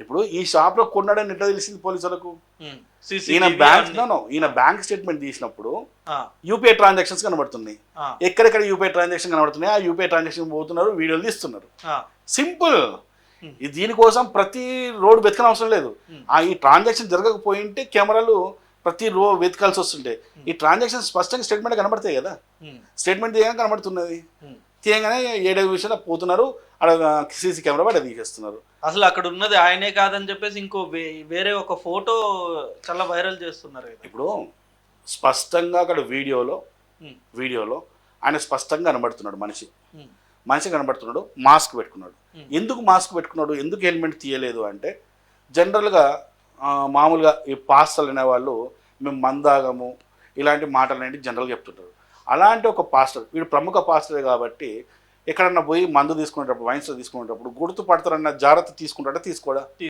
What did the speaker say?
ఇప్పుడు ఈ షాప్ లో కొన్నాడని ఎట్లా తెలిసింది పోలీసులకు? ఉమ్. ఈయన CCTV బ్యాంక్ అన్ని. ఈయన బ్యాంక్ స్టేట్మెంట్ తీసినప్పుడు ఆ, యూపీఐ ట్రాన్సాక్షన్స్ కనబడుతున్నాయి. ఆ, ఎక్కడెక్కడ యూపీఐ ట్రాన్సాక్షన్ కనబడుతున్నాయి, ఆ యూపీఐ ట్రాన్సాక్షన్ పోతున్నారు, వీడియోలు తీస్తున్నారు. ఆ, సింపుల్. ఉమ్, ఈ దీనికోసం ప్రతి రోడ్ వెతకని అవసరం లేదు. ఉమ్, ఈ ట్రాన్సాక్షన్ జరగకపోయింటే కెమెరాలు ప్రతి వెతకాల్సి వస్తుంటే ఈ ట్రాన్సాక్షన్ స్పష్టంగా స్టేట్మెంట్ కనబడతాయి కదా. ఉమ్, స్టేట్మెంట్ తీయగానే కనబడుతున్నది. ఉమ్. తీయగానే 7 నిమిషాలు పోతున్నారు, అక్కడ సీసీ కెమెరా పడి తీసేస్తున్నారు. అసలు అక్కడ ఉన్నది ఆయనే కాదని చెప్పేసి ఇంకో వేరే ఒక ఫోటో చాలా వైరల్ చేస్తున్నారు కదా. ఇప్పుడు స్పష్టంగా అక్కడ వీడియోలో ఉమ్, ఆయన స్పష్టంగా కనబడుతున్నాడు. ఉమ్, మనిషి కనబడుతున్నాడు, మాస్క్ పెట్టుకున్నాడు. ఉమ్, ఎందుకు మాస్క్ పెట్టుకున్నాడు, ఎందుకు హెల్మెట్ తీయలేదు అంటే జనరల్గా మామూలుగా ఈ పాస్టర్లు అనేవాళ్ళు మేము మందాగము ఇలాంటి మాటలు అనేవి జనరల్గా చెప్తుంటారు. అలాంటి ఒక పాస్టర్, వీడు ప్రముఖ పాస్టరే కాబట్టి ఎక్కడన్నా పోయి మందు తీసుకునేటప్పుడు, వైన్స్ తీసుకునేటప్పుడు గుర్తుపడతారన్న జాగ్రత్త తీసుకుంటాడా తీసుకోడా?